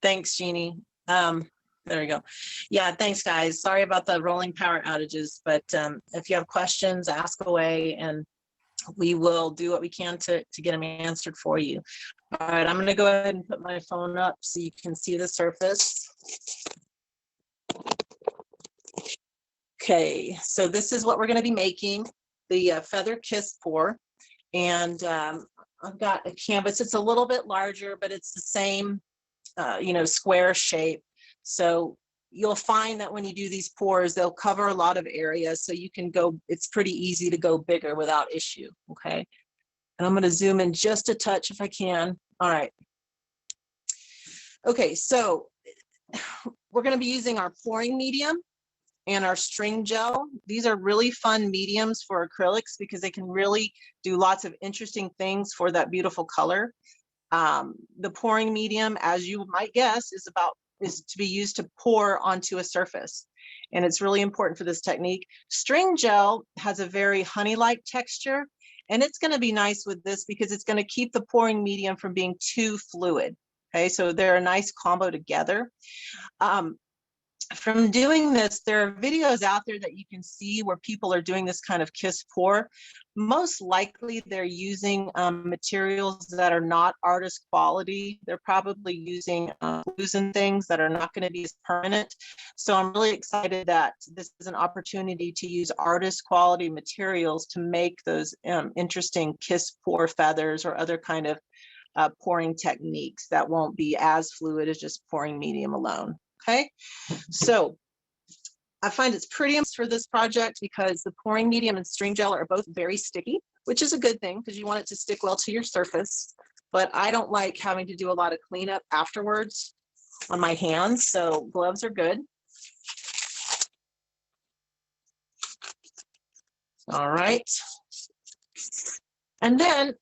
Thanks, Jeannie. There we go. Yeah, thanks, guys. Sorry about the rolling power outages, but if you have questions, ask away, and we will do what we can to get them answered for you. All right, I'm going to go ahead and put my phone up so you can see the surface. Okay, so this is what we're going to be making, the feather kiss pour. And I've got a canvas. It's a little bit larger, but it's the same, square shape. So you'll find that when you do these pours, they'll cover a lot of area. So you can go, it's pretty easy to go bigger without issue. Okay. And I'm going to zoom in just a touch if I can. All right. Okay. So we're going to be using our pouring medium and our string gel. These are really fun mediums for acrylics because they can really do lots of interesting things for that beautiful color. The pouring medium, as you might guess, is to be used to pour onto a surface. And it's really important for this technique. String gel has a very honey-like texture, and it's going to be nice with this because it's going to keep the pouring medium from being too fluid. Okay, so they're a nice combo together. From doing this, there are videos out there that you can see where people are doing this kind of kiss pour. Most likely they're using materials that are not artist quality. They're probably using glues and things that are not going to be as permanent. So I'm really excited that this is an opportunity to use artist quality materials to make those interesting kiss pour feathers or other kind of pouring techniques that won't be as fluid as just pouring medium alone. Okay, so I find it's pretty for this project because the pouring medium and string gel are both very sticky, which is a good thing because you want it to stick well to your surface. But I don't like having to do a lot of cleanup afterwards on my hands, so gloves are good. All right. And then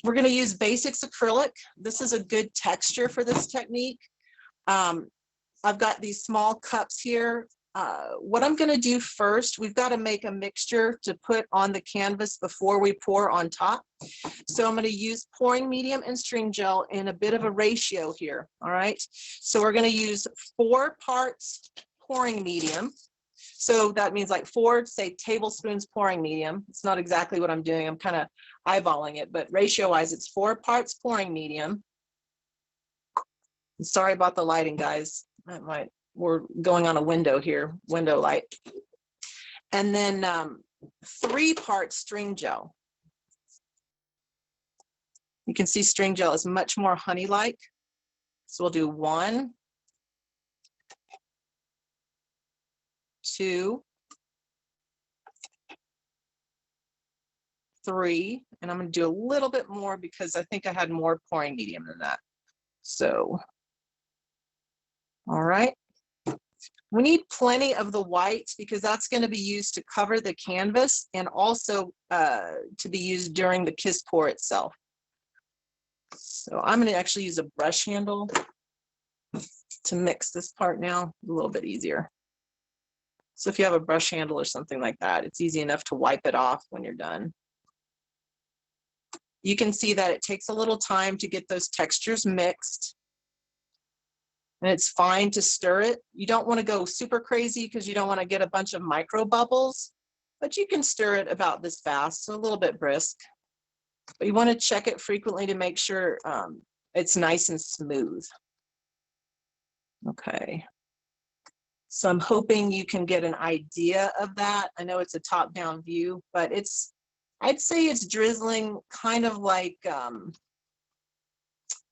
we're going to use Basics acrylic. This is a good texture for this technique. I've got these small cups here. What I'm going to do first, we've got to make a mixture to put on the canvas before we pour on top. So I'm going to use pouring medium and string gel in a bit of a ratio here. All right. So we're going to use 4 parts pouring medium. So that means like 4, say, tablespoons pouring medium. It's not exactly what I'm doing. I'm kind of eyeballing it, but ratio wise, it's 4 parts pouring medium. Sorry about the lighting, guys. We're going on a window here, window light. And then 3 parts string gel. You can see string gel is much more honey-like. So we'll do 1, 2, 3, and I'm going to do a little bit more because I think I had more pouring medium than that. So, all right. We need plenty of the white because that's going to be used to cover the canvas and also to be used during the kiss pour itself. So I'm going to actually use a brush handle to mix this part now, a little bit easier. So if you have a brush handle or something like that, it's easy enough to wipe it off when you're done. You can see that it takes a little time to get those textures mixed. And it's fine to stir it. You don't want to go super crazy because you don't want to get a bunch of micro bubbles, but you can stir it about this fast, so a little bit brisk. But you want to check it frequently to make sure it's nice and smooth. Okay. So I'm hoping you can get an idea of that. I know it's a top-down view, but I'd say it's drizzling kind of like a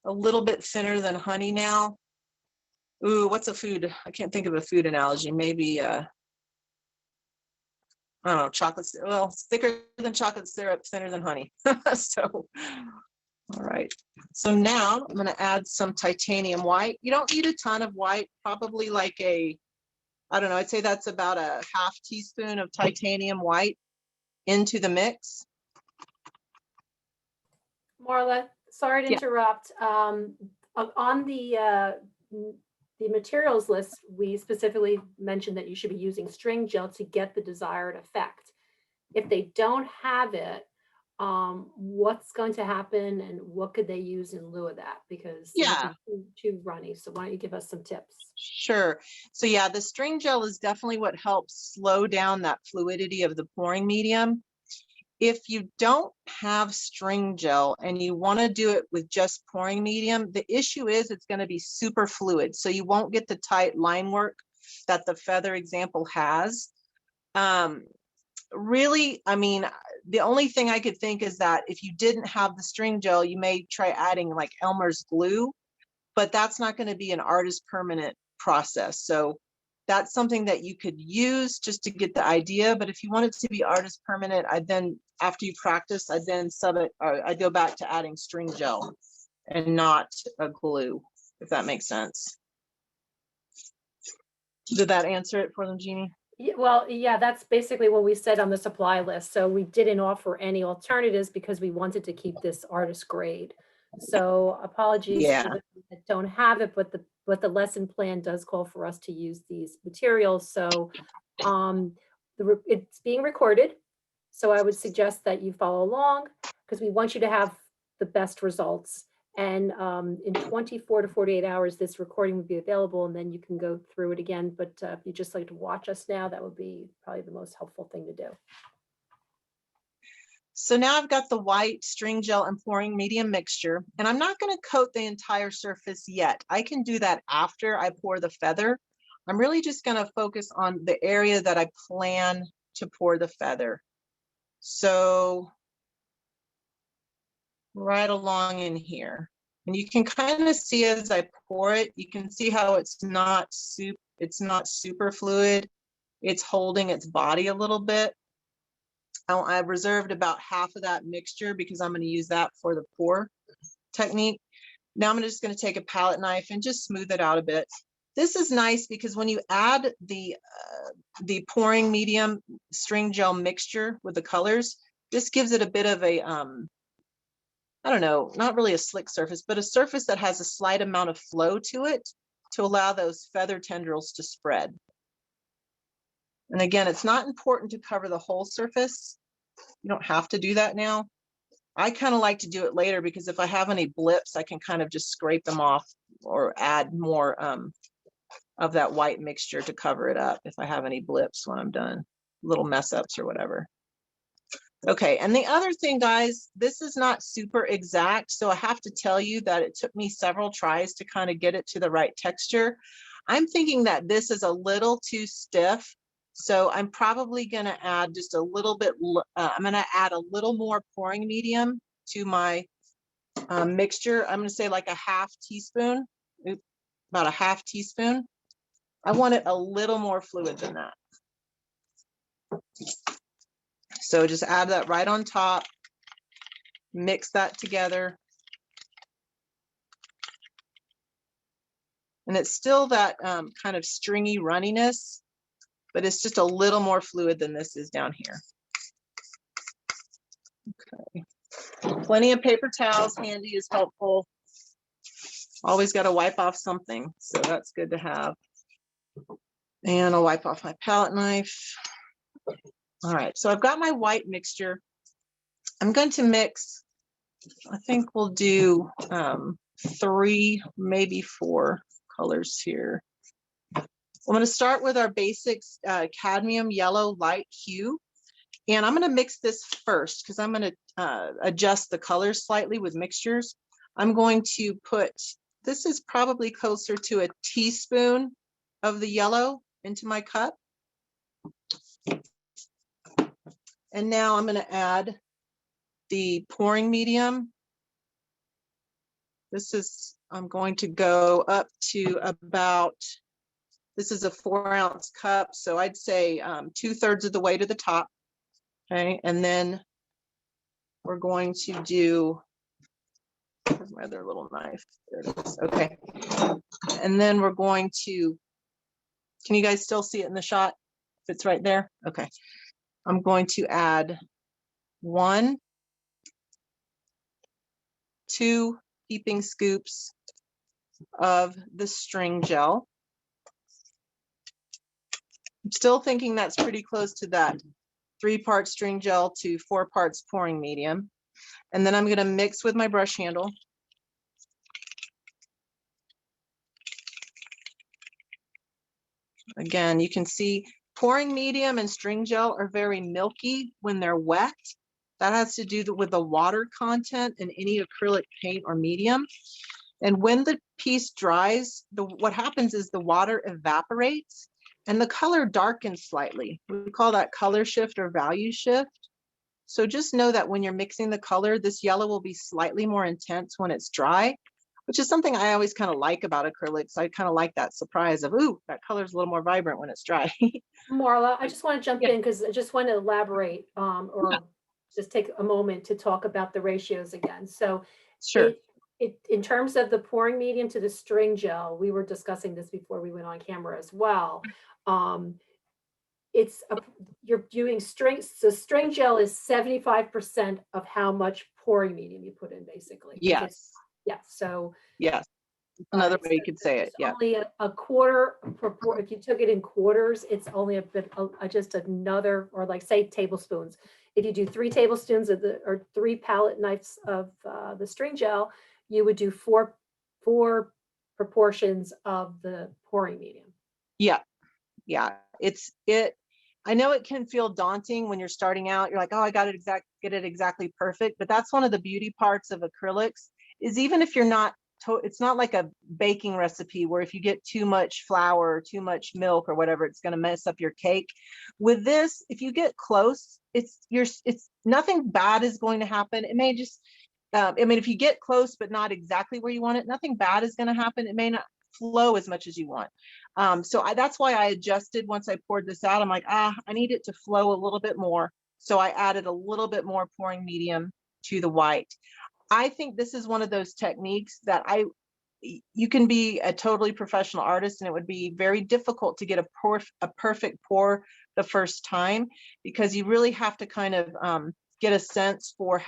little bit thinner than honey now. Ooh, what's a food? I can't think of a food analogy. Maybe, I don't know, chocolate. Well, it's thicker than chocolate syrup, thinner than honey. So, all right. So now I'm going to add some titanium white. You don't need a ton of white, probably like I don't know, I'd say that's about a ½ teaspoon of titanium white into the mix. Marla, sorry to interrupt. On the materials list, we specifically mentioned that you should be using string gel to get the desired effect. If they don't have it, what's going to happen and what could they use in lieu of that? Because it might Yeah, be too runny. So why don't you give us some tips? sure. So yeah, the string gel is definitely what helps slow down that fluidity of the pouring medium. If you don't have string gel and you want to do it with just pouring medium, the issue is it's going to be super fluid. So you won't get the tight line work that the feather example has. Really, I mean, the only thing I could think is that if you didn't have the string gel, you may try adding like Elmer's glue, but that's not going to be an artist permanent process. So that's something that you could use just to get the idea. But if you want it to be artist permanent, I then, after you practice, I then sub it, or I go back to adding string gel and not a glue, if that makes sense. Did that answer it for them, Jeannie? Yeah, well, yeah, that's basically what we said on the supply list. So we didn't offer any alternatives because we wanted to keep this artist grade. So apologies Yeah. for those that don't have it, but the lesson plan does call for us to use these materials. So it's being recorded. So I would suggest that you follow along because we want you to have the best results. And in 24 to 48 hours, this recording will be available and then you can go through it again. But if you just like to watch us now, that would be probably the most helpful thing to do. So now I've got the white string gel and pouring medium mixture, and I'm not going to coat the entire surface yet. I can do that after I pour the feather. I'm really just going to focus on the area that I plan to pour the feather. So right along in here. And you can kind of see as I pour it, you can see how it's not super fluid. It's holding its body a little bit. I've reserved about half of that mixture because I'm going to use that for the pour technique. Now I'm just going to take a palette knife and just smooth it out a bit. This is nice because when you add the pouring medium string gel mixture with the colors, this gives it a bit of a, I don't know, not really a slick surface, but a surface that has a slight amount of flow to it to allow those feather tendrils to spread. And again, it's not important to cover the whole surface. You don't have to do that now. I kind of like to do it later because if I have any blips, I can kind of just scrape them off or add more of that white mixture to cover it up if I have any blips when I'm done, little mess ups or whatever. Okay, and the other thing, guys, this is not super exact, so I have to tell you that it took me several tries to kind of get it to the right texture. I'm thinking that this is a little too stiff, so I'm probably going to add just a little bit, I'm going to add a little more pouring medium to my mixture. I'm going to say like a half teaspoon, about a half teaspoon. I want it a little more fluid than that. So just add that right on top, mix that together. And it's still that kind of stringy runniness, but it's just a little more fluid than this is down here. Okay. Plenty of paper towels handy is helpful. Always got to wipe off something, so that's good to have. And I'll wipe off my palette knife. All right, so I've got my white mixture. I'm going to mix, I think we'll do 3, maybe 4 colors here. I'm going to start with our basic cadmium yellow light hue. And I'm going to mix this first because I'm going to adjust the colors slightly with mixtures. I'm going to put, this is probably closer to a teaspoon of the yellow into my cup. And now I'm going to add the pouring medium. This is, I'm going to go up to about, this is a 4-ounce cup. So I'd say 2/3 of the way to the top. Okay. And then we're going to do, where's my other little knife? There it is. Okay. And then we're going to, can you guys still see it in the shot? If it's right there? Okay. I'm going to add 1, 2 heaping scoops of the string gel. I'm still thinking that's pretty close to that 3 parts string gel to 4 parts pouring medium. And then I'm going to mix with my brush handle. Again, you can see pouring medium and string gel are very milky when they're wet. That has to do with the water content in any acrylic paint or medium. And when the piece dries, what happens is the water evaporates and the color darkens slightly. We call that color shift or value shift. So just know that when you're mixing the color, this yellow will be slightly more intense when it's dry, which is something I always kind of like about acrylics. I kind of like that surprise of, ooh, that color's a little more vibrant when it's dry. Marla, I just want to jump Yeah. in because I just want to elaborate or just take a moment to talk about the ratios again. So Sure. in terms of the pouring medium to the string gel, we were discussing this before we went on camera as well. You're doing strings. So string gel is 75% of how much pouring medium you put in, basically. Yes. Yeah. So Yes. all Another right, way you could say it. it's Yeah. only a quarter if you took it in quarters, it's only a bit just another, or like say tablespoons. If you do 3 tablespoons or 3 palette knives of the string gel, you would do four proportions of the pouring medium. Yeah. Yeah. I know it can feel daunting when you're starting out. You're like, oh, I got it get it exactly perfect. But that's one of the beauty parts of acrylics is even if you're not, it's not like a baking recipe where if you get too much flour or too much milk or whatever, it's going to mess up your cake. With this, if you get close, it's nothing bad is going to happen. It may just, I mean, if you get close, but not exactly where you want it, nothing bad is going to happen. It may not flow as much as you want. So that's why I adjusted once I poured this out. I'm like, I need it to flow a little bit more. So I added a little bit more pouring medium to the white. I think this is one of those techniques that you can be a totally professional artist and it would be very difficult to get a perfect pour the first time because you really have to kind of get a sense for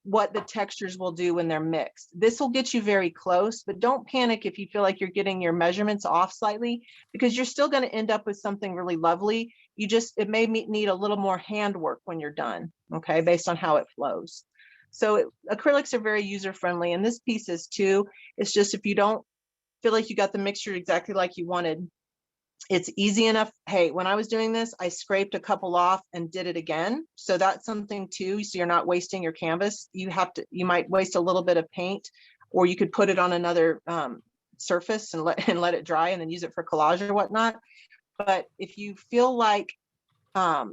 what the textures will do when they're mixed. This will get you very close, but don't panic if you feel like you're getting your measurements off slightly because you're still going to end up with something really lovely. It may need a little more handwork when you're done, okay, based on how it flows. So acrylics are very user-friendly, and this piece is too. It's just if you don't feel like you got the mixture exactly like you wanted, it's easy enough. Hey, when I was doing this, I scraped a couple off and did it again. So that's something too. So you're not wasting your canvas. You might waste a little bit of paint, or you could put it on another surface and let it dry and then use it for collage or whatnot. But if you feel like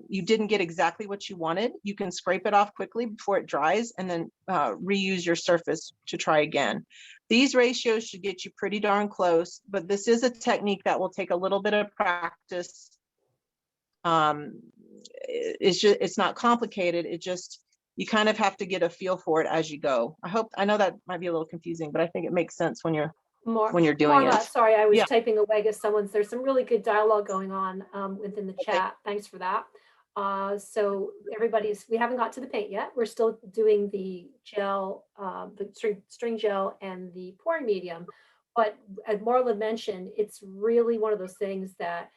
you didn't get exactly what you wanted, you can scrape it off quickly before it dries and then reuse your surface to try again. These ratios should get you pretty darn close, but this is a technique that will take a little bit of practice. It's not complicated. You kind of have to get a feel for it as you go. I know that might be a little confusing, but I think it makes sense when you're doing Marla, it. sorry, I was Yeah. typing away because there's some really good dialogue going on within the chat. Thanks for that. So we haven't got to the paint yet. We're still doing the gel, the string gel and the pouring medium. But as Marla mentioned, it's really one of those things that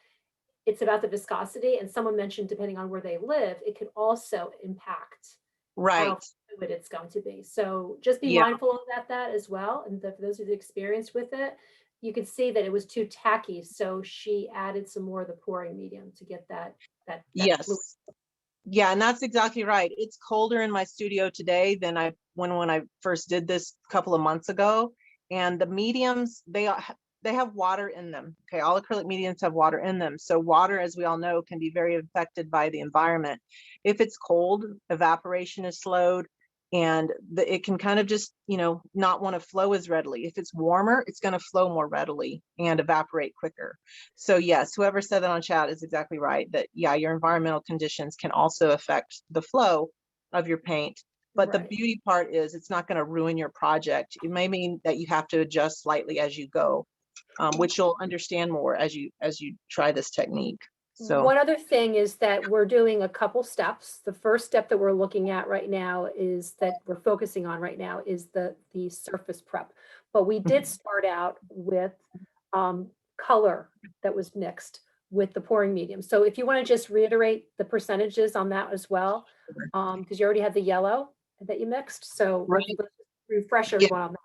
it's about the viscosity. And someone mentioned, depending on where they live, it could also impact Right. how fluid it's going to be. So just be Yeah. mindful of that as well. And for those who've experienced with it, you could see that it was too tacky. So she added some more of the pouring medium to get that Yes. fluid. Yeah, and that's exactly right. It's colder in my studio today than when I first did this a couple of months ago. And the mediums, they have water in them. Okay, all acrylic mediums have water in them. So water, as we all know, can be very affected by the environment. If it's cold, evaporation is slowed, and it can kind of just, not want to flow as readily. If it's warmer, it's going to flow more readily and evaporate quicker. So yes, whoever said that on chat is exactly right, that yeah, your environmental conditions can also affect the flow of your paint. But the beauty part is it's not going to ruin your project. It may mean that you have to adjust slightly as you go, which you'll understand more as you try this technique. So one other thing is that we're doing a couple steps. The first step that we're looking at right now is that we're focusing on right now is the surface prep. But we did start out with color that was mixed with the pouring medium. So if you want to just reiterate the percentages on that as well, because you already had the yellow that you mixed. So Right. let's refresh Yeah. everyone on that.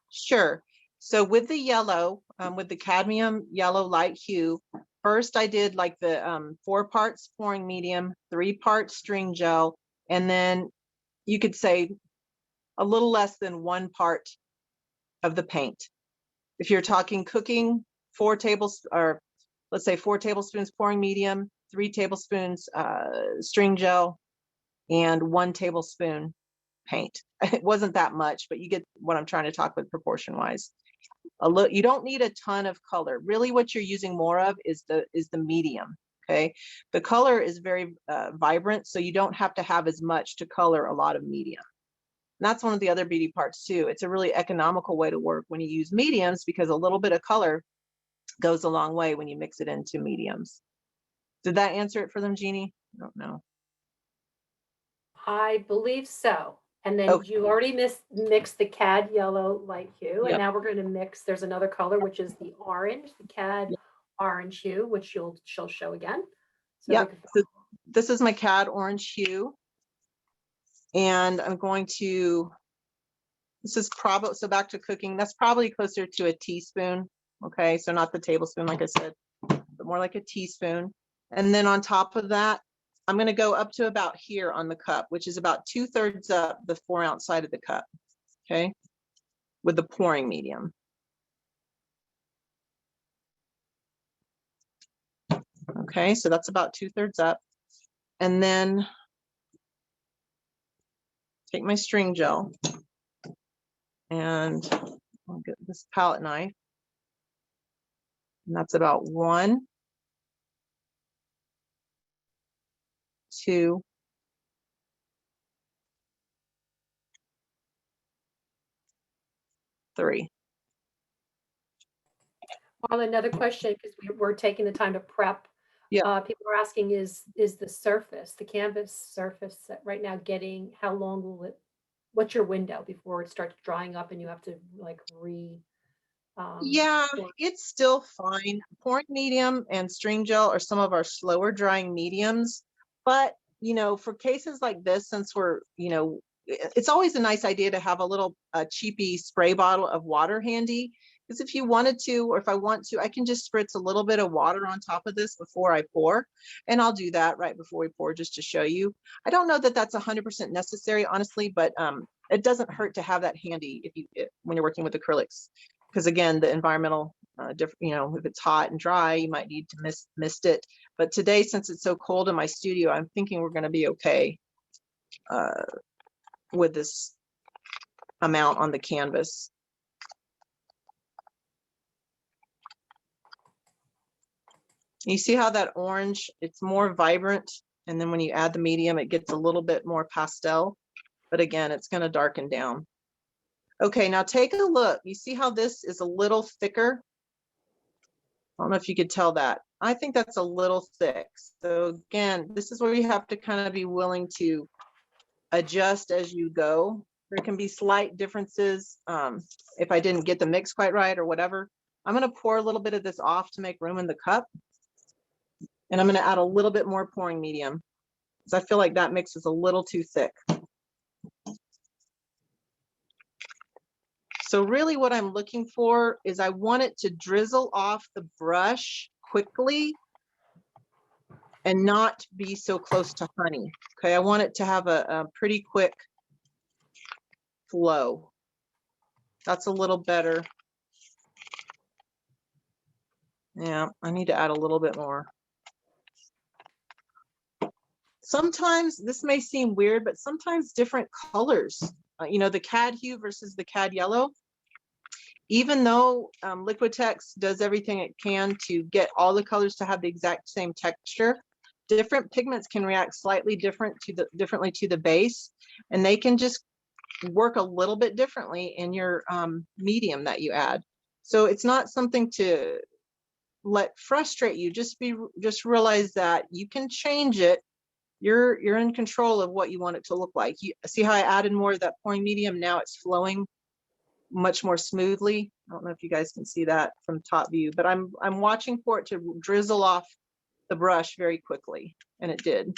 Sure. So with the yellow, with the cadmium yellow light hue, first I did like the 4 parts pouring medium, 3 parts string gel, and then you could say a little less than 1 part of the paint. If you're talking cooking, 4 tablespoons, or let's say 4 tablespoons pouring medium, 3 tablespoons string gel, and 1 tablespoon paint. It wasn't that much, but you get what I'm trying to talk with proportion wise. You don't need a ton of color. Really what you're using more of is the medium. Okay, the color is very vibrant, so you don't have to have as much to color a lot of medium. And that's one of the other beauty parts too. It's a really economical way to work when you use mediums, because a little bit of color goes a long way when you mix it into mediums. Did that answer it for them, Jeannie? I don't know. I believe so. And then Okay. you already mixed the cad yellow light hue. And Yep. now we're going to mix, there's another color, which is the orange, the cad Yep. orange hue, which she'll show again. So Yep. So this is my cad orange hue. And I'm going to, this is probably, so back to cooking, that's probably closer to a teaspoon. Okay, so not the tablespoon, like I said, but more like a teaspoon. And then on top of that, I'm going to go up to about here on the cup, which is about 2/3 up the 4-ounce side of the cup. Okay, with the pouring medium. Okay, so that's about 2/3 up. And then take my string gel and I'll get this palette knife. And that's about 1, 2, 3. another question, because we're taking the time to prep. Yeah. People are asking, is the surface, the canvas surface right now getting, how long will it, what's your window before it starts drying up and you have to like Yeah, it's still fine. Pouring medium and string gel are some of our slower drying mediums, but you know, for cases like this, since we're, you know, it's always a nice idea to have a little cheapy spray bottle of water handy, because if you wanted to, or if I want to, I can just spritz a little bit of water on top of this before I pour, and I'll do that right before we pour just to show you. I don't know that that's 100% necessary, honestly, but it doesn't hurt to have that handy when you're working with acrylics. Because again, the environmental, you know, if it's hot and dry, you might need to mist it. But today, since it's so cold in my studio, I'm thinking we're going to be okay with this amount on the canvas. You see how that orange, it's more vibrant. And then when you add the medium, it gets a little bit more pastel. But again, it's going to darken down. Okay, now take a look. You see how this is a little thicker? I don't know if you could tell that. I think that's a little thick. So again, this is where you have to kind of be willing to adjust as you go. There can be slight differences if I didn't get the mix quite right or whatever. I'm going to pour a little bit of this off to make room in the cup. And I'm going to add a little bit more pouring medium because I feel like that mix is a little too thick. So really what I'm looking for is I want it to drizzle off the brush quickly and not be so close to honey. Okay, I want it to have a pretty quick flow. That's a little better. Yeah, I need to add a little bit more. Sometimes this may seem weird, but sometimes different colors, you know, the cad hue versus the cad yellow, even though Liquitex does everything it can to get all the colors to have the exact same texture, different pigments can react slightly differently to the base, and they can just work a little bit differently in your medium that you add. So it's not something to let frustrate you. Just realize that you can change it. You're in control of what you want it to look like. You see how I added more of that pouring medium? Now it's flowing much more smoothly. I don't know if you guys can see that from top view, but I'm watching for it to drizzle off the brush very quickly, and it did.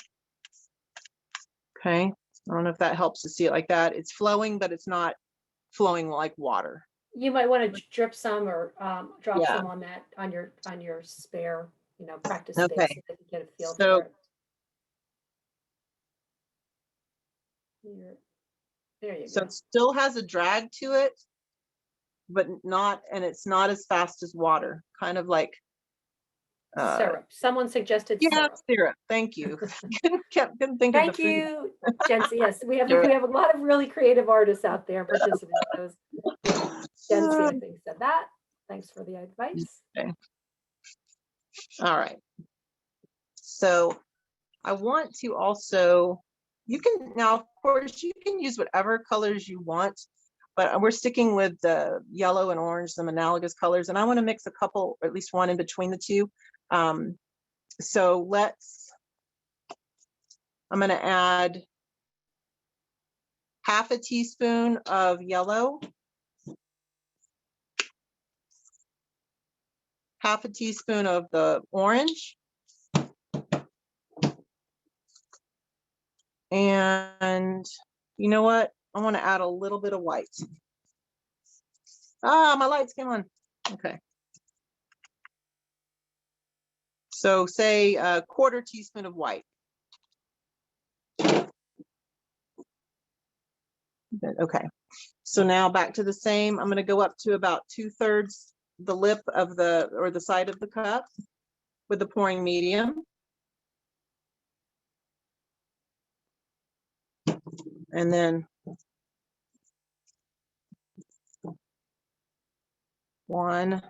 Okay, I don't know if that helps to see it like that. It's flowing, but it's not flowing like water. You might want to drip some or drop Yeah. some on that on your spare, practice Okay. space so that you get a feel So- for it. There you So go. it still has a drag to it, but not, and it's not as fast as water, kind of like Syrup. Someone suggested yeah, syrup. syrup. Thank you. Couldn't think of Thank the food. you, Jency. Yes, we have Syrup. a lot of really creative artists out there, participants. Those Jency, I think, said that. Thanks for the advice. Okay. All right. So I want to also, you can now, of course, you can use whatever colors you want, but we're sticking with the yellow and orange, some analogous colors, and I want to mix a couple, or at least one in between the two. So I'm going to add half a teaspoon of yellow, half a teaspoon of the orange, and you know what? I want to add a little bit of white. Ah, my lights came on. Okay. So say a quarter teaspoon of white. Okay. So now back to the same. I'm going to go up to about 2/3 the lip of the side of the cup with the pouring medium. And then 1,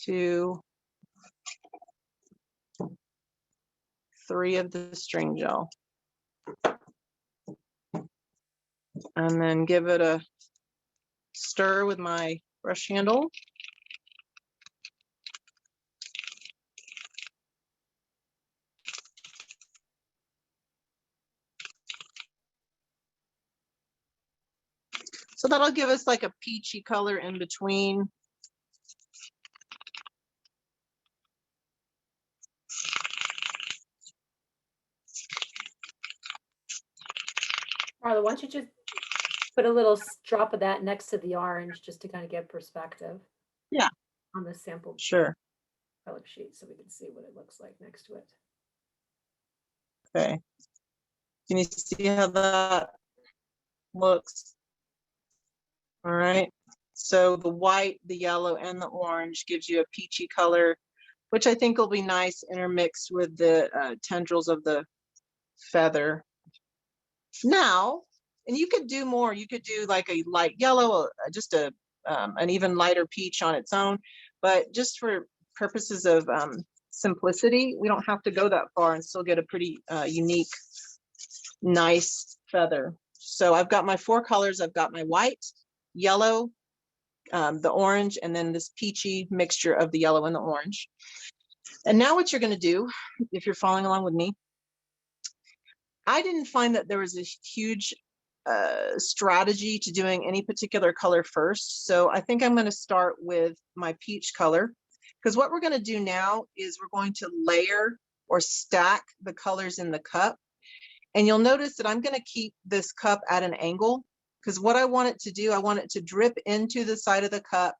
2, 3 of the string gel. And then give it a stir with my brush handle. So that'll give us like a peachy color in between. Marla, why don't you just put a little drop of that next to the orange just to kind of get perspective? Yeah. On the sample Sure. acrylic sheet so we can see what it looks like next to it. Okay. Can you see how that looks? All right. So the white, the yellow, and the orange gives you a peachy color, which I think will be nice intermixed with the tendrils of the feather. Now, and you could do more. You could do like a light yellow, just an even lighter peach on its own. But just for purposes of simplicity, we don't have to go that far and still get a pretty unique, nice feather. So I've got my 4 colors. I've got my white, yellow, the orange, and then this peachy mixture of the yellow and the orange. And now what you're going to do, if you're following along with me, I didn't find that there was a huge strategy to doing any particular color first. So I think I'm going to start with my peach color, because what we're going to do now is we're going to layer or stack the colors in the cup. And you'll notice that I'm going to keep this cup at an angle, because what I want it to do, I want it to drip into the side of the cup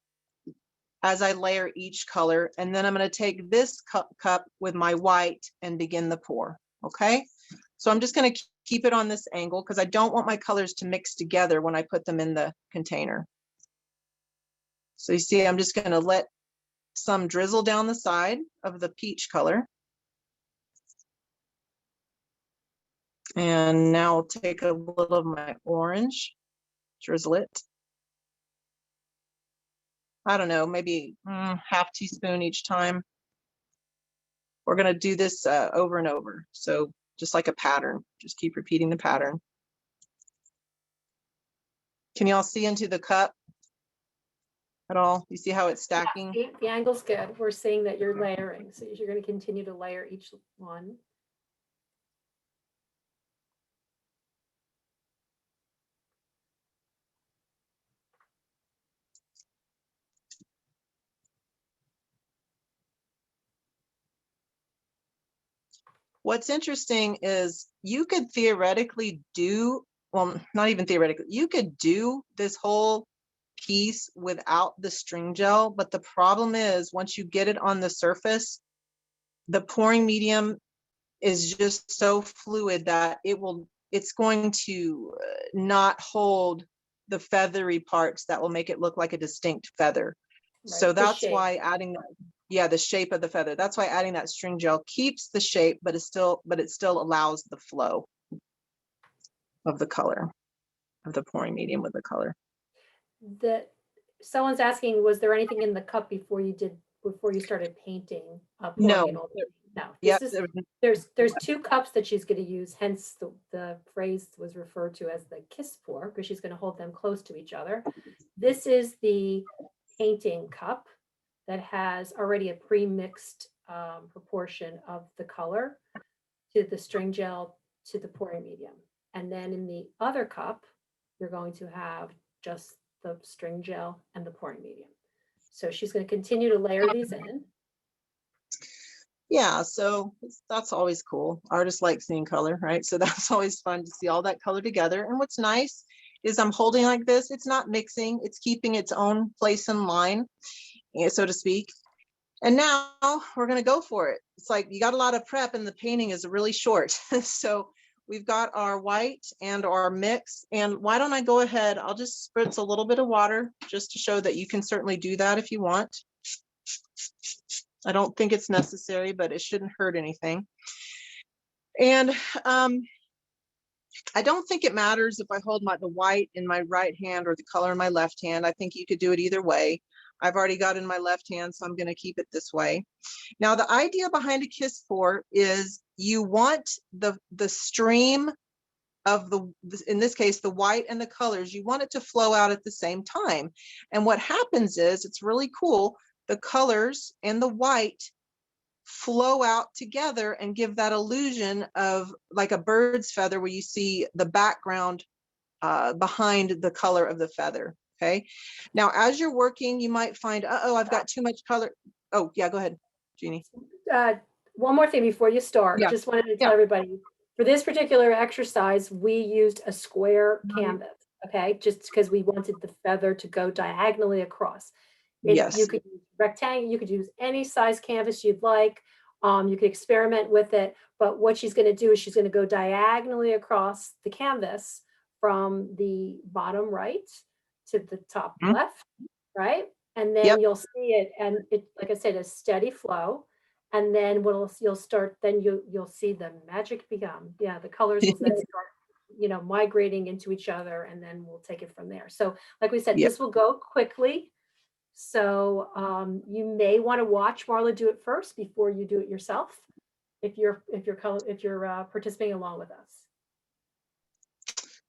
as I layer each color. And then I'm going to take this cup with my white and begin the pour. Okay. So I'm just going to keep it on this angle because I don't want my colors to mix together when I put them in the container. So you see, I'm just going to let some drizzle down the side of the peach color. And now I'll take a little of my orange, drizzle it. I don't know, maybe half teaspoon each time. We're going to do this over and over. So just like a pattern, just keep repeating the pattern. Can you all see into the cup at all? You see how it's stacking? Yeah, the angle's good. We're seeing that you're layering. So you're going to continue to layer each one. What's interesting is you could theoretically do, well, not even theoretically, you could do this whole piece without the string gel, but the problem is once you get it on the surface, the pouring medium is just so fluid that it's going to not hold the feathery parts that will make it look like a distinct feather. So Right, the that's shape. why adding that, yeah, the shape of the feather. That's why adding that string gel keeps the shape, but it still allows the flow of the color, of the pouring medium with the color. Someone's asking, was there anything in the cup before you started painting, pouring in No. all the, no, Yep. there's two cups that she's going to use, hence the phrase was referred to as the kiss pour, because she's going to hold them close to each other. This is the painting cup that has already a pre-mixed proportion of the color to the string gel to the pouring medium. And then in the other cup, you're going to have just the string gel and the pouring medium. So she's going to continue to layer these in. Yeah, so that's always cool. Artists like seeing color, right? So that's always fun to see all that color together. And what's nice is I'm holding like this. It's not mixing. It's keeping its own place in line, so to speak. And now we're going to go for it. It's like you got a lot of prep and the painting is really short. So we've got our white and our mix. And why don't I go ahead? I'll just spritz a little bit of water just to show that you can certainly do that if you want. I don't think it's necessary, but it shouldn't hurt anything. And I don't think it matters if I hold the white in my right hand or the color in my left hand. I think you could do it either way. I've already got in my left hand, so I'm going to keep it this way. Now, the idea behind a kiss pour is you want the stream of in this case, the white and the colors, you want it to flow out at the same time. And what happens is, it's really cool, the colors and the white flow out together and give that illusion of like a bird's feather where you see the background behind the color of the feather. Okay. Now, as you're working, you might find, uh-oh, I've got too much color. Oh, yeah, go ahead, Jeannie. One more thing before you start. Yeah. Just wanted to tell everybody, for this particular exercise, we used a square canvas, okay? Just because we wanted the feather to go diagonally across. Yes. You could use rectangle, you could use any size canvas you'd like. You could experiment with it, but what she's going to do is she's going to go diagonally across the canvas from the bottom right to the top left, right? And then you'll see it, and it, like I said, a steady flow. And then you'll start, then you'll see the magic become, the colors will then start, migrating into each other, and then we'll take it from there. So like we said, this will go quickly. So you may want to watch Marla do it first before you do it yourself, if you're participating along with us.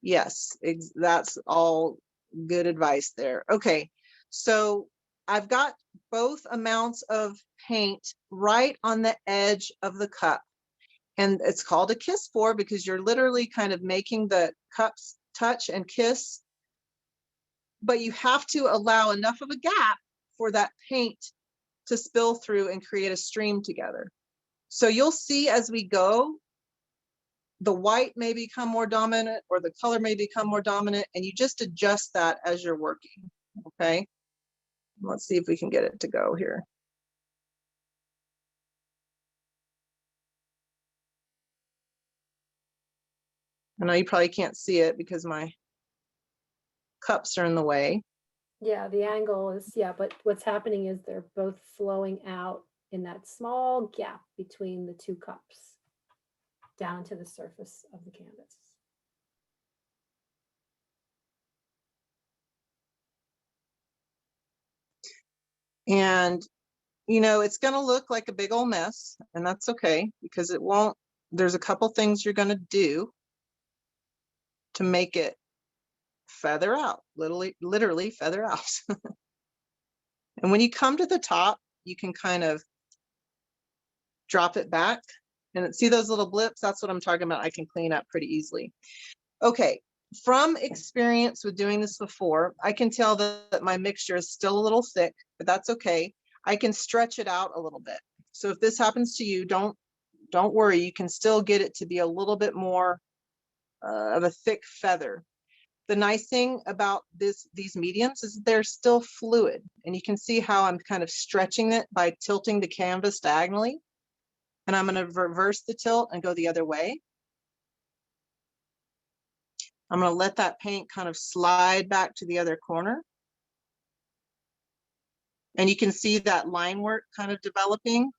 Yes, that's all good advice there. Okay, so I've got both amounts of paint right on the edge of the cup. And it's called a kiss pour because you're literally kind of making the cups touch and kiss. But you have to allow enough of a gap for that paint to spill through and create a stream together. So you'll see as we go, the white may become more dominant or the color may become more dominant, and you just adjust that as you're working, okay? Let's see if we can get it to go here. I know you probably can't see it because my cups are in the way. Yeah, the angle is, but what's happening is they're both flowing out in that small gap between the two cups down to the surface of the canvas. And, it's going to look like a big old mess, and that's okay because it won't. There's a couple things you're going to do to make it feather out, literally feather out. And when you come to the top, you can kind of drop it back and see those little blips. That's what I'm talking about. I can clean up pretty easily. Okay. From experience with doing this before, I can tell that my mixture is still a little thick, but that's okay. I can stretch it out a little bit. So if this happens to you, don't don't worry, you can still get it to be a little bit more of a thick feather. The nice thing about these mediums is they're still fluid, and you can see how I'm kind of stretching it by tilting the canvas diagonally. And I'm going to reverse the tilt and go the other way. I'm going to let that paint kind of slide back to the other corner. And you can see that line work kind of developing.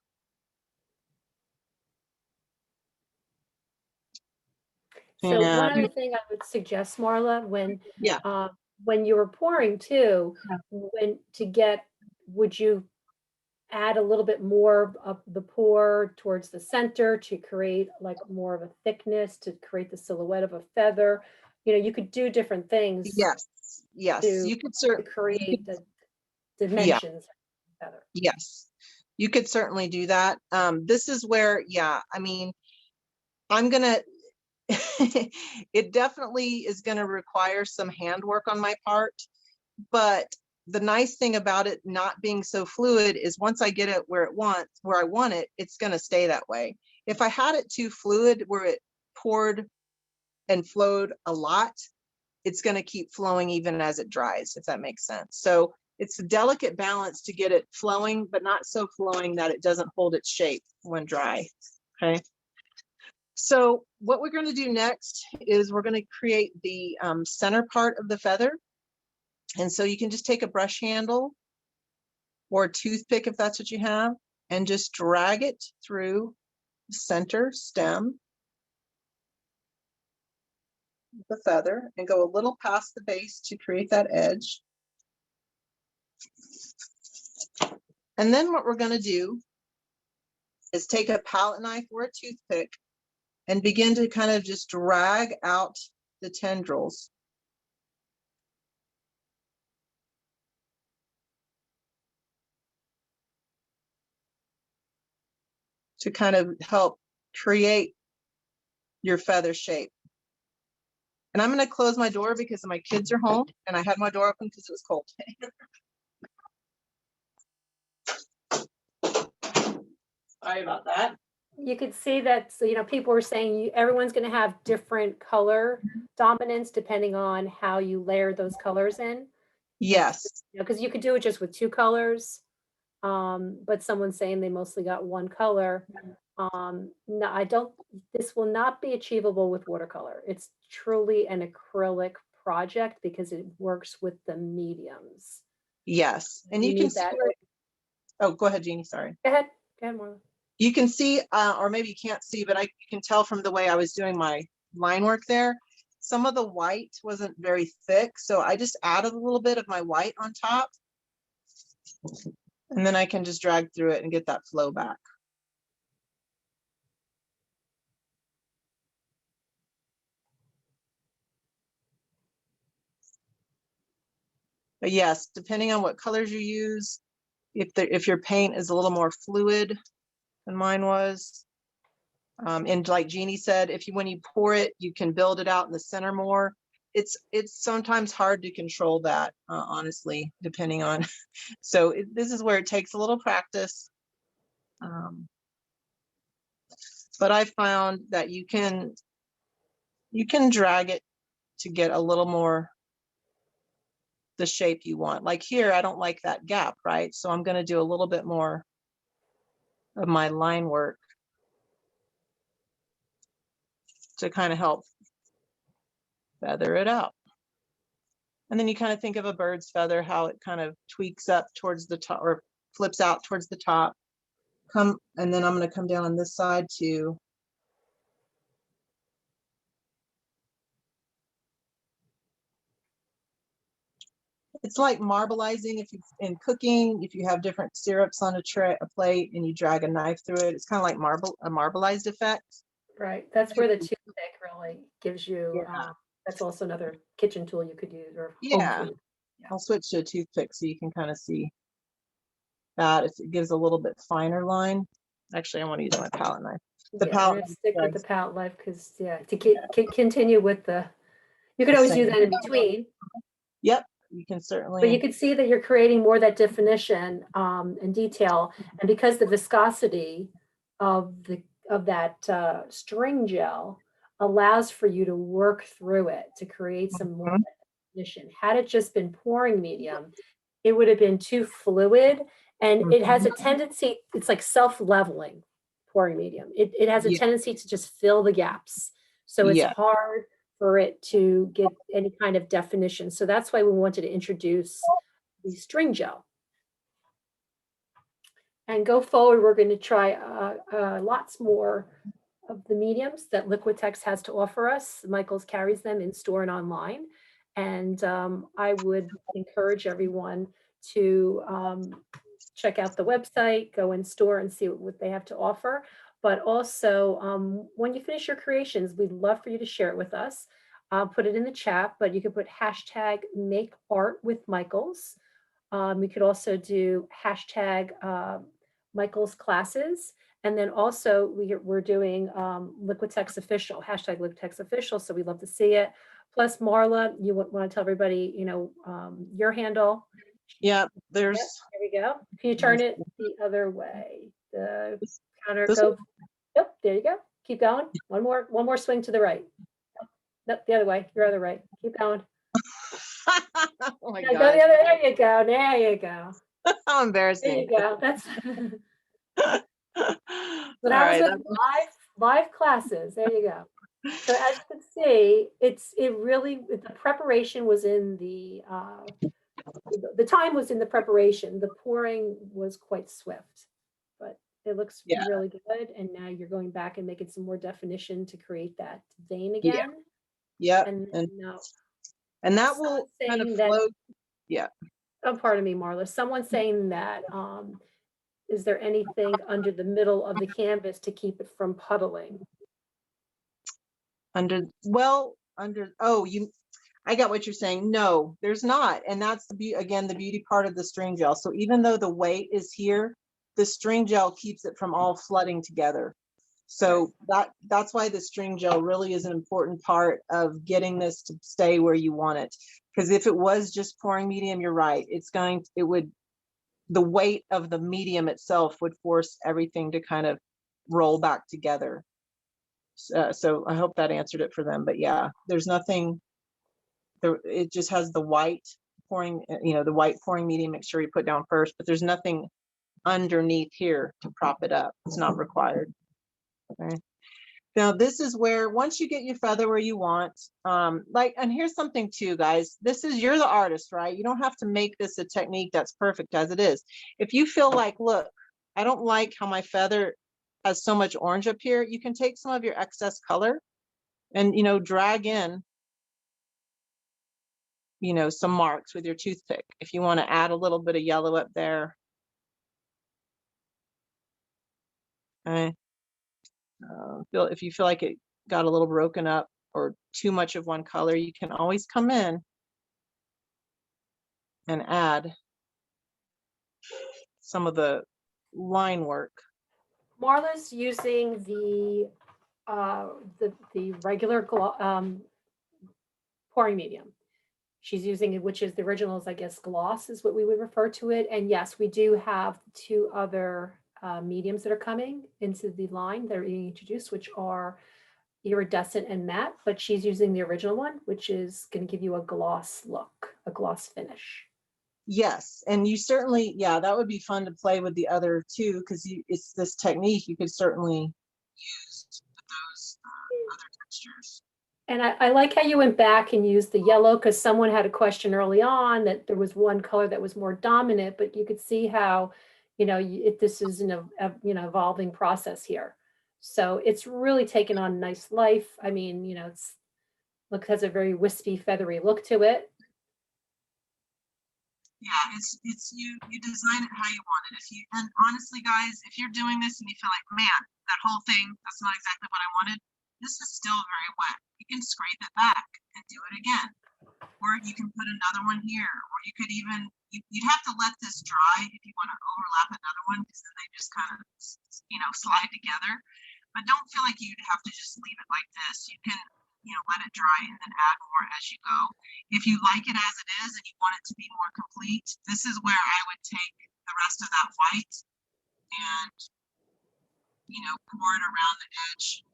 So one And other thing I would suggest, Marla, yeah, when you were pouring too, would you add a little bit more of the pour towards the center to create like more of a thickness, to create the silhouette of a feather? You know, you could do different things yes, to, you could to create the yeah, dimensions of the feather. yes, you could certainly do that. This is where, yeah, I mean, I'm gonna, it definitely is gonna require some handwork on my part, but the nice thing about it not being so fluid is once I get it where I want it, it's gonna stay that way. If I had it too fluid where it poured and flowed a lot, it's gonna keep flowing even as it dries, if that makes sense. So it's a delicate balance to get it flowing, but not so flowing that it doesn't hold its shape when dry, okay? So what we're going to do next is we're going to create the center part of the feather. And so you can just take a brush handle or a toothpick if that's what you have, and just drag it through the center stem of the feather and go a little past the base to create that edge. And then what we're going to do is take a palette knife or a toothpick and begin to kind of just drag out the tendrils. To kind of help create your feather shape. And I'm going to close my door because my kids are home, and I had my door open because it was cold. Sorry about that. You could see that, so, you know, people were saying everyone's going to have different color dominance depending on how you layer those colors in. Yes. You know, because you could do it just with two colors, but someone's saying they mostly got one color. No, this will not be achievable with watercolor. It's truly an acrylic project because it works with the mediums. Yes. And you can see where, oh, go ahead, Jeannie, sorry. Go ahead, Marla. You can see, or maybe you can't see, but you can tell from the way I was doing my line work there, some of the white wasn't very thick. So I just added a little bit of my white on top. And then I can just drag through it and get that flow back. But yes, depending on what colors you use, if your paint is a little more fluid than mine was, and like Jeannie said, when you pour it, you can build it out in the center more. It's sometimes hard to control that, honestly, depending on. So this is where it takes a little practice. But I found that you can drag it to get a little more the shape you want. Like here, I don't like that gap, right? So I'm going to do a little bit more of my line work to kind of help feather it out. And then you kind of think of a bird's feather, how it kind of tweaks up towards the top or flips out towards the top. And then I'm going to come down on this side too. It's like marbleizing. In cooking, if you have different syrups on a plate and you drag a knife through it, it's kind of like a marbleized effect. Right. That's where the toothpick really gives you, Yeah. that's also another kitchen tool you could use, or Yeah. home tool. Yeah. I'll switch to a toothpick so you can kind of see that. It gives a little bit finer line. Actually, I want to use my palette knife. The palette. We're gonna stick with the palette knife because, to continue with you could always do that in between. Yep, you can certainly. But you can see that you're creating more of that definition and detail. And because the viscosity of string gel allows for you to work through it to create some more definition. Had it just been pouring medium, it would have been too fluid, and it has a tendency, it's like self-leveling pouring medium. It has a tendency to just fill the gaps. So it's hard for it to get any kind of definition. So that's why we wanted to introduce the string gel. And go forward, we're going to try lots more of the mediums that Liquitex has to offer us. Michaels carries them in store and online. And I would encourage everyone to check out the website, go in store and see what they have to offer. But also, when you finish your creations, we'd love for you to share it with us. I'll put it in the chat, but you can put hashtag make art with Michaels. We could also do hashtag Michael's classes. And then also we're doing Liquitex official, hashtag Liquitex official. So we'd love to see it. Plus Marla, you want to tell everybody, your handle. Yeah, there's. There we go. Can you turn it the other way? The counter go. Yep, there you go. Keep going. One more swing to the right. Nope, the other way. Your other right. Keep going. Oh my God. God. There you go. There you go. How embarrassing. There you go. That's but All right, live classes. There you go. So as you can see, the preparation was in the time was in the preparation. The pouring was quite swift, but it looks really good. And now you're going back and making some more definition to create that vein again. Yeah. And that will kind of flow. Yeah. Oh, pardon me, Marla. Someone's saying that, is there anything under the middle of the canvas to keep it from puddling? I got what you're saying. No, there's not. And that's the beauty part of the string gel. So even though the weight is here, the string gel keeps it from all flooding together. So that's why the string gel really is an important part of getting this to stay where you want it. Because if it was just pouring medium, you're right. The weight of the medium itself would force everything to kind of roll back together. So I hope that answered it for them. But yeah, there's nothing. It just has the white pouring, the white pouring medium mixture you put down first, but there's nothing underneath here to prop it up. It's not required. Okay. Now this is where, once you get your feather where you want, and here's something too, guys, you're the artist, right? You don't have to make this a technique that's perfect as it is. If you feel like, look, I don't like how my feather has so much orange up here, you can take some of your excess color and, drag in, some marks with your toothpick. If you want to add a little bit of yellow up there. Okay. If you feel like it got a little broken up or too much of one color, you can always come in and add some of the line work. Marla's using the regular pouring medium. She's using it, which is the original, I guess, gloss is what we would refer to it. And yes, we do have 2 other mediums that are coming into the line that are being introduced, which are iridescent and matte, but she's using the original one, which is going to give you a gloss look, a gloss finish. Yes, and you certainly, that would be fun to play with the other 2, because it's this technique you could certainly use with those other textures. And I like how you went back and used the yellow, because someone had a question early on that there was one color that was more dominant, but you could see how, this is an evolving process here. So it's really taken on nice life. I mean, has a very wispy, feathery look to it. Yeah, it's you design it how you want it. And honestly, guys, if you're doing this and you feel like, man, that whole thing, that's not exactly what I wanted, this is still very wet. You can scrape it back and do it again. Or you can put another one here, or you could even, you'd have to let this dry if you want to overlap another one, because then they just kind of, slide together. But don't feel like you'd have to just leave it like this. You can, let it dry and then add more as you go. If you like it as it is and you want it to be more complete, this is where I would take the rest of that white and you know, pour it around the edge.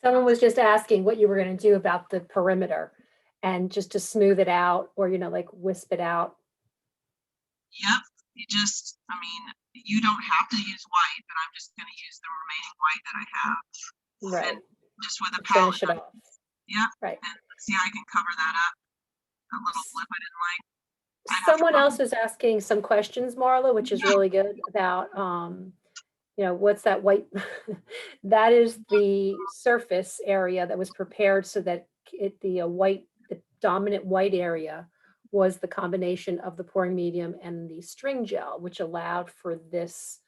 Someone was just asking what you were going to do about the perimeter and just to smooth it out or, you know, like wisp it out. Yep, you just, I mean, you don't have to use white, but I'm just going to use the remaining white that I have. Right. And just with a Finish palette it knife. off. Yep. Right. And see how I can cover that up. A little blip I didn't like. Someone else is asking some questions, Marla, which is really good about, you know, what's that white? That is the surface area that was prepared so that the dominant white area was the combination of the pouring medium and the string gel, which allowed for this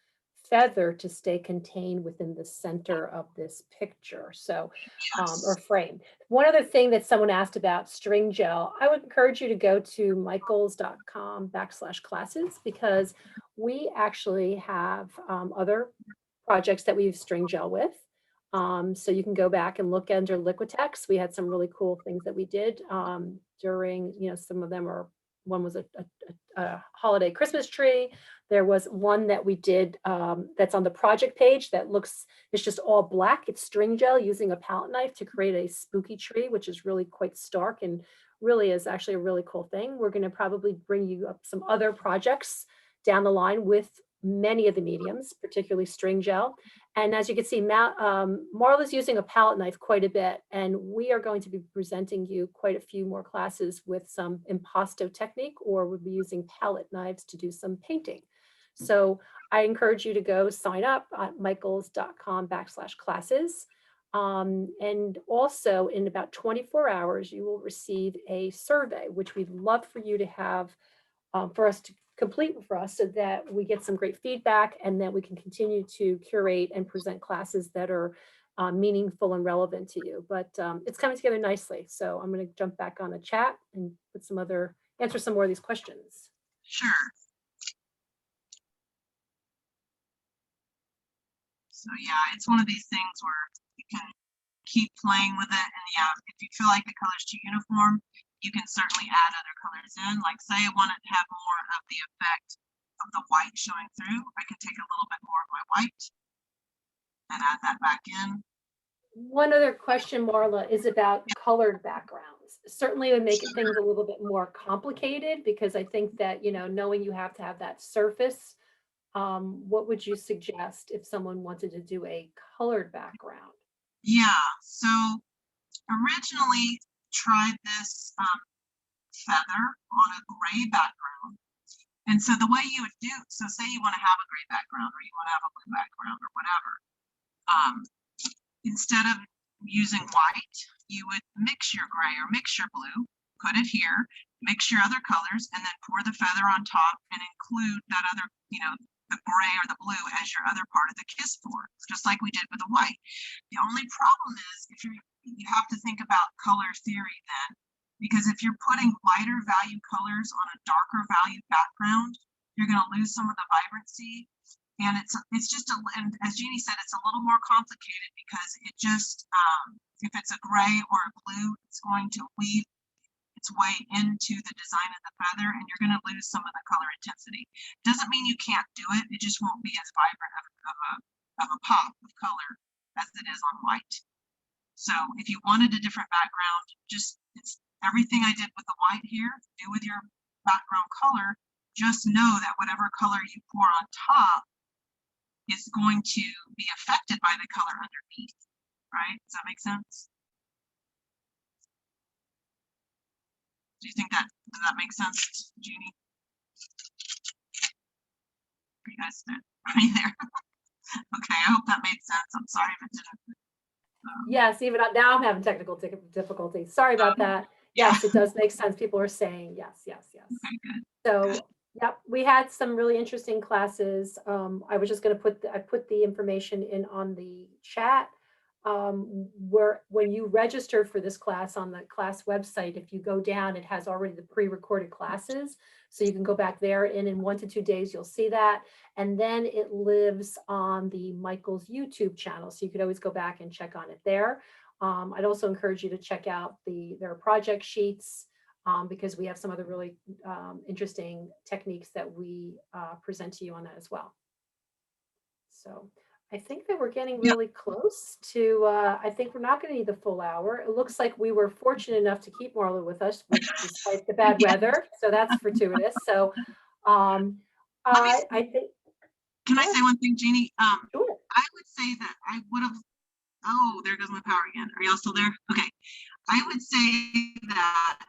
feather to stay contained within the center of this picture. So, or frame. One other thing that someone asked about string gel, I would encourage you to go to michaels.com/classes because we actually have other projects that we use string gel with. So you can go back and look under Liquitex. We had some really cool things that we did during, you know, some of them are, one was a holiday Christmas tree. There was one that we did that's on the project page that looks, it's just all black. It's string gel using a palette knife to create a spooky tree, which is really quite stark and really is actually a really cool thing. We're going to probably bring you up some other projects down the line with many of the mediums, particularly string gel. And as you can see, Marla's using a palette knife quite a bit, and we are going to be presenting you quite a few more classes with some impasto technique, or we'll be using palette knives to do some painting. So I encourage you to go sign up at michaels.com/classes. And also in about 24 hours, you will receive a survey, which we'd love for you to have for us to complete for us so that we get some great feedback and that we can continue to curate and present classes that are meaningful and relevant to you. But it's coming together nicely. So I'm going to jump back on the chat and put answer some more of these questions. Sure. So yeah, it's one of these things where you can keep playing with it. And yeah, if you feel like the color's too uniform, you can certainly add other colors in. Like say I wanted to have more of the effect of the white showing through, I can take a little bit more of my white and add that back in. One other question, Marla, is about colored backgrounds. Certainly it would make things a little bit more complicated because I think that, you know, knowing you have to have that surface, what would you suggest if someone wanted to do a colored background? Yeah, so originally tried this feather on a gray background. And so the way you would do, so say you want to have a gray background or you want to have a blue background or whatever, instead of using white, you would mix your gray or mix your blue, put it here, mix your other colors, and then pour the feather on top and include that other, you know, the gray or the blue as your other part of the kiss pour, just like we did with the white. The only problem is if you have to think about color theory then, because if you're putting lighter value colors on a darker value background, you're going to lose some of the vibrancy. And it's just and as Jeannie said, it's a little more complicated because it just if it's a gray or a blue, it's going to weave its way into the design of the feather, and you're going to lose some of the color intensity. Doesn't mean you can't do it; it just won't be as vibrant of a pop of color as it is on white. So if you wanted a different background, just it's everything I did with the white here. Do with your background color. Just know that whatever color you pour on top is going to be affected by the color underneath, right? Does that make sense? Do you think does that make sense, Jeannie? Are you guys there? Are you there? Okay, I hope that made sense. I'm sorry if it didn't. Yes, even now I'm having technical difficulties. Sorry about that. Yes, it does make sense. People are saying yes, yes, yes. Okay, good. So, yep, we had some really interesting classes. I was just going to I put the information in on the chat. Where when you register for this class on the class website, if you go down, it has already the pre-recorded classes. So you can go back there and in 1 to 2 days, you'll see that. And then it lives on the Michaels YouTube channel. So you could always go back and check on it there. I'd also encourage you to check out their project sheets because we have some other really interesting techniques that we present to you on that as well. So I think that we're getting really close to, I think we're not going to need the full hour. It looks like we were fortunate enough to keep Marla with us despite the bad weather. So that's fortuitous. So Let me I think, Can I say one thing, Jeannie? sure. I would say that I would have, oh, there goes my power again. Are y'all still there? Okay. I would say that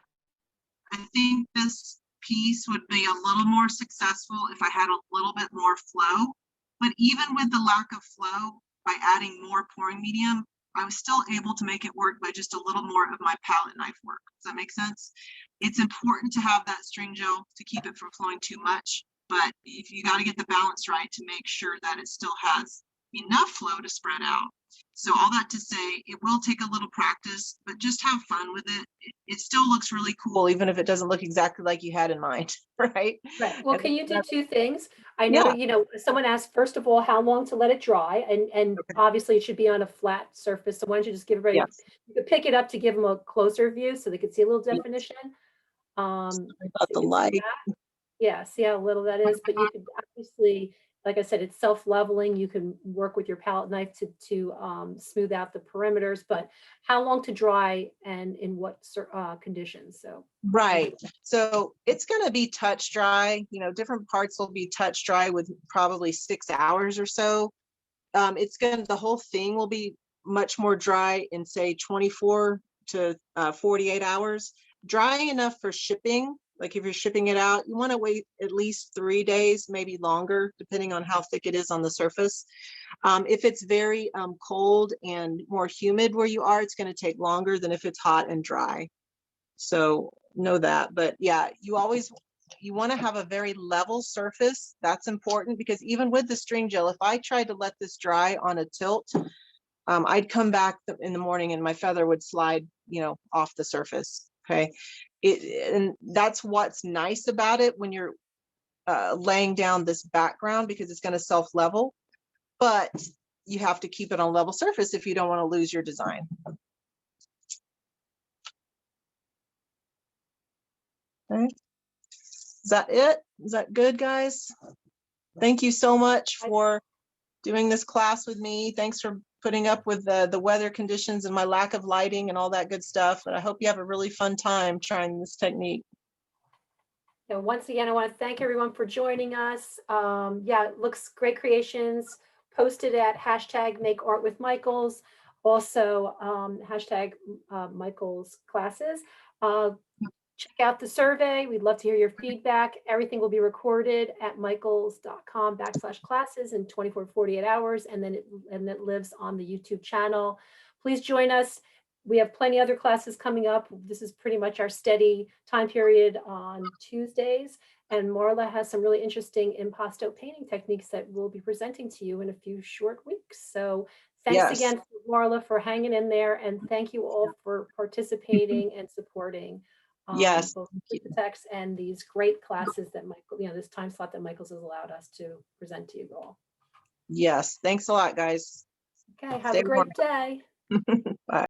I think this piece would be a little more successful if I had a little bit more flow. But even with the lack of flow, by adding more pouring medium, I was still able to make it work by just a little more of my palette knife work. Does that make sense? It's important to have that string gel to keep it from flowing too much. But if you got to get the balance right to make sure that it still has enough flow to spread out. So all that to say, it will take a little practice, but just have fun with it. It still looks really cool, even if it doesn't look exactly like you had in mind, right? Right. Well, And can you do two things? I know, someone asked, first of all, how long to let it dry? And obviously it should be on a flat surface. So why don't you just give everybody, yes, you could pick it up to give them a closer view so they could see a little yes. definition. Sorry So about you the can see light. that. Yeah, see how little that is, but you could obviously, like I said, it's self-leveling. You can work with your palette knife to smooth out the perimeters, but how long to dry and in what conditions? So Right. So it's going to be touch dry. Different parts will be touch dry with probably 6 hours or so. The whole thing will be much more dry in say 24 to 48 hours. Dry enough for shipping. Like if you're shipping it out, you want to wait at least 3 days, maybe longer, depending on how thick it is on the surface. If it's very cold and more humid where you are, it's going to take longer than if it's hot and dry. So know that. But yeah, you want to have a very level surface. That's important because even with the string gel, if I tried to let this dry on a tilt, I'd come back in the morning and my feather would slide, off the surface. Okay. And that's what's nice about it when you're laying down this background, because it's going to self-level, but you have to keep it on level surface if you don't want to lose your design. Okay. Is that it? Is that good, guys? Thank you so much for doing this class with me. Thanks for putting up with the weather conditions and my lack of lighting and all that good stuff. But I hope you have a really fun time trying this technique. So once again, I want to thank everyone for joining us. Yeah, it looks great creations. Posted at #MakeArtWithMichaels. Also, #Michaels classes. Check out the survey. We'd love to hear your feedback. Everything will be recorded at michaels.com/classes in 24 to 48 hours, and then it lives on the YouTube channel. Please join us. We have plenty other classes coming up. This is pretty much our steady time period on Tuesdays. And Marla has some really interesting impasto painting techniques that we'll be presenting to you in a few short weeks. So thanks again, Marla, for hanging in there. And thank you all for participating and supporting both Liquitex and these great classes that Michael, this time slot that Michaels has allowed us to present to you all. Yes. Thanks a lot, guys. Okay. Have a great day.